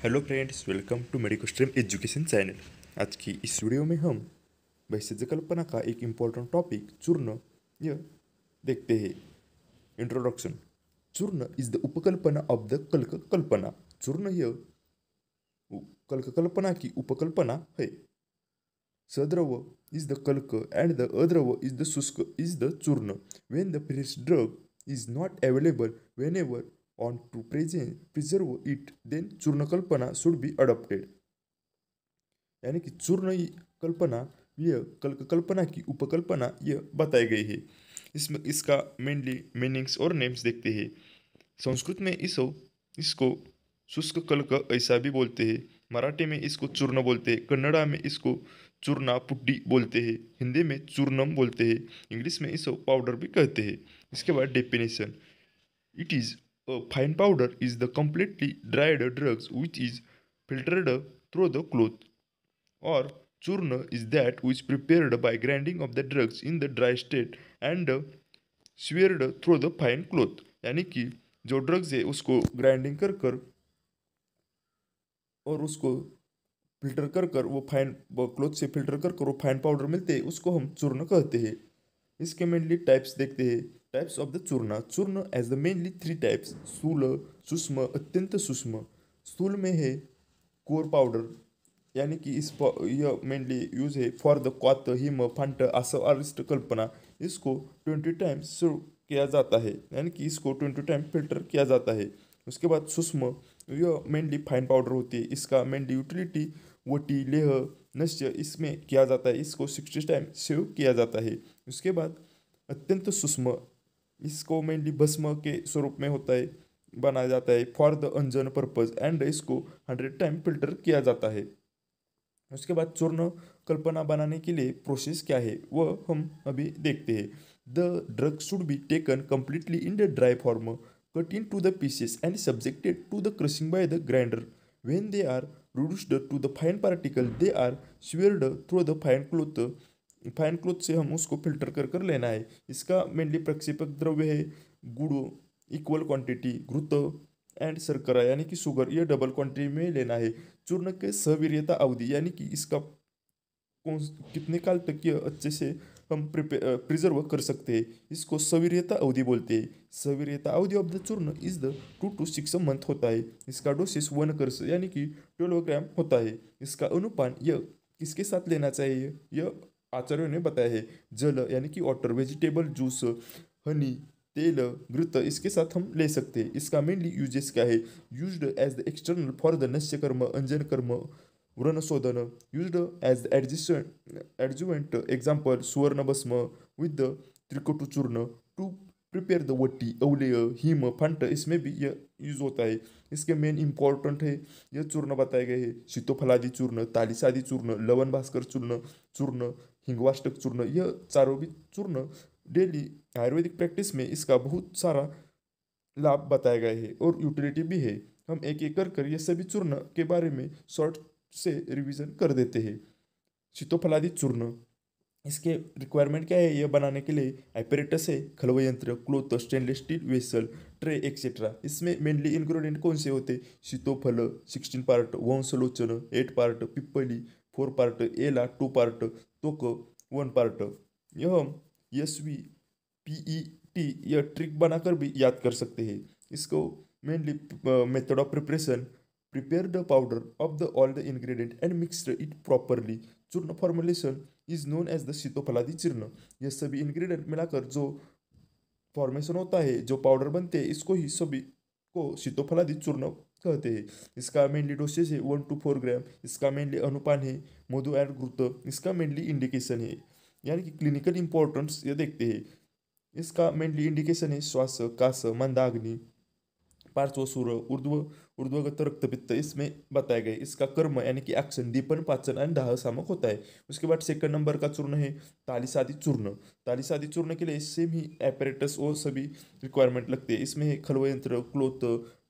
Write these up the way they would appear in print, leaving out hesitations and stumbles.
Hello friends, welcome to medico stream education channel. आज की इस वीडियो में हम वैसे कल्पना का एक इम्पोर्टेंट टॉपिक चूर्ण यह देखते हैं। Introduction. Churna is the upakalpana of the कल्क कल्पना। चूर्ण यह कल्क कल्पना की उपकल्पना है। सद्रव इज द कल्क and the adrava is the shushka is the churna. When the fresh drug is not available whenever on to preserve it, then चूर्ण कल्पना should be adopted। यानी कि चूर्ण कल्पना यह कल्पना की उपकल्पना यह बताई गई है। इसमें इसका मेनली मीनिंग्स और नेम्स देखते हैं। संस्कृत में इसको शुष्क कल्क ऐसा भी बोलते हैं। मराठी में इसको चूर्ण बोलते हैं। कन्नड़ा में इसको चूर्णा पुड्डी बोलते हैं। हिंदी में चूर्णम बोलते हैं। इंग्लिश में इसको पाउडर भी कहते हैं। इसके बाद definition. It is a fine powder is the completely dried drugs which is filtered through the cloth, or churna is that which prepared by grinding of the drugs in the dry state and smeared through the fine cloth। यानी कि जो drugs है उसको grinding कर कर और उसको filter कर कर वो फाइन क्लोथ से फिल्टर कर कर वो फाइन पाउडर मिलते हैं, उसको हम चूर्ण कहते हैं। इसके मेनली टाइप्स देखते हैं। टाइप्स ऑफ द चूर्ण। चूर्ण एज द मेनली 3 टाइप्स: स्थूल, सूक्ष्म, अत्यंत सूक्ष्म। स्थूल में है कोर पाउडर, यानी कि यह मेनली यूज है फॉर द क्वाथ, हिम, फांट, आसव अरिष्ट कल्पना। इसको 20 टाइम्स सर्व किया जाता है, यानी कि इसको 20 टाइम फिल्टर किया जाता है। उसके बाद सूक्ष्म, यह मेनली फाइन पाउडर होती है। इसका मेनली यूटिलिटी वटी, लेह, नश्य इसमें किया जाता है। इसको 60 टाइम सेव किया जाता है। उसके बाद अत्यंत सूक्ष्म, इसको मेनली भस्म के स्वरूप में होता है, बनाया जाता है for the Anjan purpose and इसको 100 टाइम फिल्टर किया जाता है। उसके बाद चूर्ण कल्पना बनाने के लिए प्रोसेस क्या है वह हम अभी देखते हैं। The drug should be taken completely in the dry form, cut into the pieces and subjected to the crushing by the grinder. When they are reduced to the fine particle, they are smeared through the fine cloth। Fine cloth से हम उसको filter कर कर लेना है। इसका mainly प्रक्षेपक द्रव्य है गुड़ इक्वल क्वांटिटी, घृत एंड शर्करा यानी कि शुगर, ये डबल क्वांटिटी में लेना है। चूर्ण के सवीर्यता अवधि, यानी कि इसका कौन कितने काल तक यह अच्छे से हम प्रिजर्व कर सकते हैं, इसको सवीर्यता अवधि बोलते हैं। सवीर्यता अवधि ऑफ द चूर्ण इज द 2 to 6 मंथ होता है। इसका डोसेस 1 कर्स यानी कि 12 ग्राम होता है। इसका अनुपान यह किसके साथ लेना चाहिए यह आचार्यों ने बताया है। जल यानी कि वाटर, वेजिटेबल जूस, हनी, तेल, घृत इसके साथ हम ले सकते हैं। इसका मेनली यूजेस क्या है? Used as the external for the nasya karma, anjana karma, vranashodhana. Used as adjuvant, example suvarna bhasma with the trikatu churna to prepare the vati, avaleha, hima, phanta इसमें भी यह यूज होता है। इसके मेन इंपॉर्टेंट है यह चूर्ण बताए गए हैं। शीतोफलादि चूर्ण, तालिसादि चूर्ण, लवन भास्कर चूर्ण, चूर्ण हिंगवाष्टक चूर्ण, यह चारों भी चूर्ण डेली आयुर्वेदिक प्रैक्टिस में इसका बहुत सारा लाभ बताए गए हैं और यूटिलिटी भी है। हम एक एक कर ये सभी चूर्ण के बारे में शॉर्ट से रिवीजन कर देते हैं। शीतोफलादि चूर्ण, इसके रिक्वायरमेंट क्या है यह बनाने के लिए? एपरेटस है, खलव यंत्र, cloth, stainless steel vessel, tray etcetera. इसमें मेनली इंग्रेडिएंट कौन से होते? शीतोफल 16 पार्ट, वंशलोचन 8 पार्ट, पिप्पली 4 पार्ट, एला 2 पार्ट, तोक 1 पार्ट। यह हम SVPET यह ट्रिक बनाकर भी याद कर सकते हैं। इसको mainly method of preparation: prepare the powder of the all the ingredient and mix it properly. Churna formulation is known as the Sitopaladi churna. यह सभी इंग्रेडिएंट मिलाकर जो फॉर्मेशन होता है, जो पाउडर बनते हैं, इसको ही सभी को शीतोफलादि चूर्ण कहते हैं। इसका मेनली डोसेज है 1 to 4 ग्राम। इसका मेनली अनुपान है मधु एंड घृत। इसका मेनली इंडिकेशन है, यानी कि क्लिनिकल इंपॉर्टेंस ये देखते हैं। इसका मेनली इंडिकेशन है श्वास, कास, मंदाग्नि, पार्श्वसूर, ऊर्ध्वगत रक्तपित्त इसमें बताया गया। इसका कर्म यानी कि एक्शन दीपन, पाचन एंड दाह सामक होता है। उसके बाद सेकंड नंबर का चूर्ण है तालिसादि चूर्ण। तालिसादि चूर्ण के लिए सेम ही एपरेटस और सभी रिक्वायरमेंट लगते हैं। इसमें है खलव यंत्र, क्लोथ,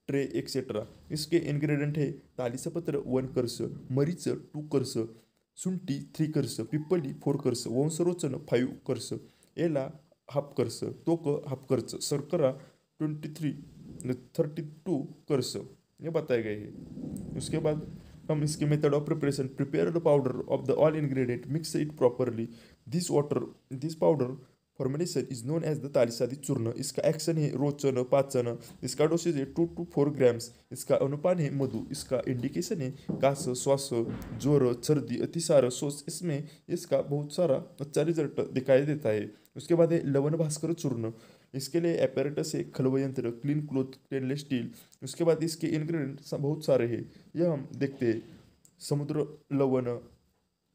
ट्रे एक्सेट्रा। इसके इंग्रेडिएंट है तालिसपत्र 1 कर्स, मरीच 2 कर्स, शुंठी 3 कर्स, पिप्पली 4 कर्स, वंशरोचन 5 कर्स, एला हाफ कर्स, तोक हाफ कर्स, शर्करा 32 कर्स ये बताए गए हैं। उसके बाद हम इसके method of preparation, prepare the powder of the all ingredient, mix it properly, this water this powder formulation is known as the Talisadi churna. इसका एक्शन है रोचन पाचन, इसका डोसेज है 2 to 4 ग्राम्स, इसका अनुपान है मधु, इसका इंडिकेशन है कास, श्वास, ज्वर, सर्दी, अतिसार, शोष। इसमें इसका बहुत सारा अच्छा रिजल्ट दिखाई देता है। उसके बाद है लवण भास्कर चूर्ण, इसके लिए एपेरेटस है खलव यंत्र, क्लीन क्लोथ, स्टेनलेस स्टील। उसके बाद इसके इंग्रेडिएंट बहुत सारे हैं, यह हम देखते हैं। समुद्र लवण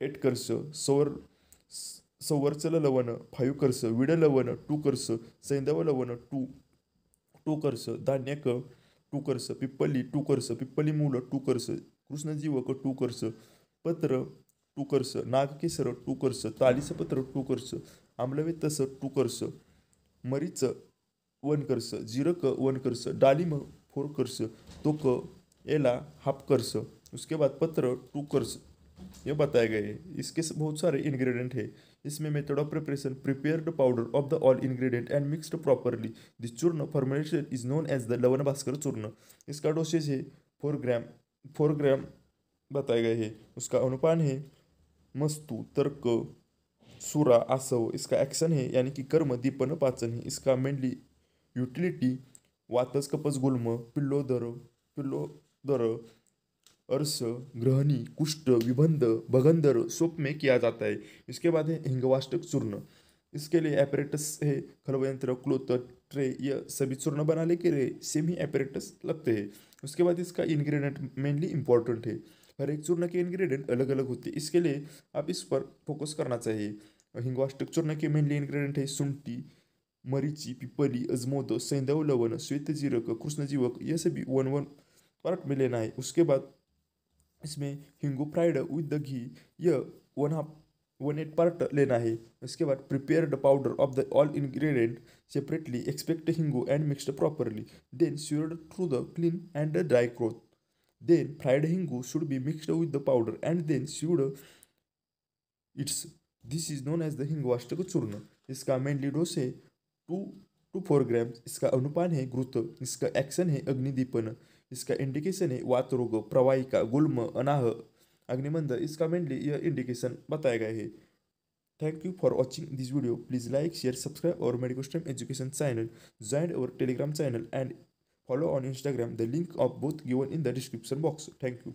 8 कर्स, संवर्चल लवण 5 कर्स, विड लवण 2 कर्स, सैंधव लवण 2 कर्स, धान्यक 2 कर्स, पिप्पली 2 कर्स, पिप्पली मूल 2 कर्स, कृष्णजीवक 2 कर्स, पत्र 2 कर्स, नागकेसर 2 कर्स, तालिसपत्र 2 कर्स, आम्लवेतस 2 कर्स, मरीच 1 कर्स, जीरक 1 कर्स, डालिम 4 कर्स, तोक एला 1/2 कर्स। उसके बाद पत्र 2 कर्स, ये बताए गए हैं। इसके बहुत सारे इंग्रेडिएंट है। इसमें method of preparation, prepare the powder of the all ingredient and mixed properly, this churna formulation is known as the Lavan Bhaskar चूर्ण। इसका डोसेज है 4 ग्राम बताए गए हैं। उसका अनुपान है मस्तु, तर्क, सुरा, आसव। इसका एक्शन है यानी कि कर्म, दीपन, पाचन है। इसका मेनली यूटिलिटी वातस, कपस, गुल्म, पिल्लोदर, अर्श, ग्रहणी, कुष्ठ, विबंध, भगंदर, सोप में किया जाता है। इसके बाद है हिंगवाष्टक चूर्ण, इसके लिए एपरेटस है खलवयंत्र, क्लोथ, ट्रे, यह सभी चूर्ण बनाने के लिए सेम ही एपरेटस लगते हैं। उसके बाद इसका इंग्रेडिएंट मेनली इंपॉर्टेंट है, हर एक चूर्ण के इंग्रेडिएंट अलग अलग होते हैं, इसके लिए आप इस पर फोकस करना चाहिए। हिंगवाष्टक चूर्ण के मेनली इंग्रेडिएंट है शुंठी, मरीची, पिपली, अजमोद, सैंधव लवण, श्वेत जीरक, कृष्णजीवक, यह सभी 1 1 पार्ट में लेना है। उसके बाद इसमें hingu fried with the ghee, यह 1/2 1/8 पार्ट लेना है। उसके बाद prepare the powder of the all ingredient separately, expect hingu and mixed properly, then sieved through the clean and the dry cloth, then fried hingu should be mixed with the powder and then sieved its, this is known as the Hingvashtak churna. इसका mainly dose है 2 to 4 ग्राम, इसका अनुपान है घृत, इसका action है अग्निदीपन, इसका indication है वात रोग, प्रवाहिका, गुल्म, अनाह, अग्निमंद। इसका मेनली यह इंडिकेशन बताया गया है। Thank you for watching this video, please like, share, subscribe और Medico stream education channel, join our Telegram channel and follow on Instagram, the link of both given in the description box. Thank you.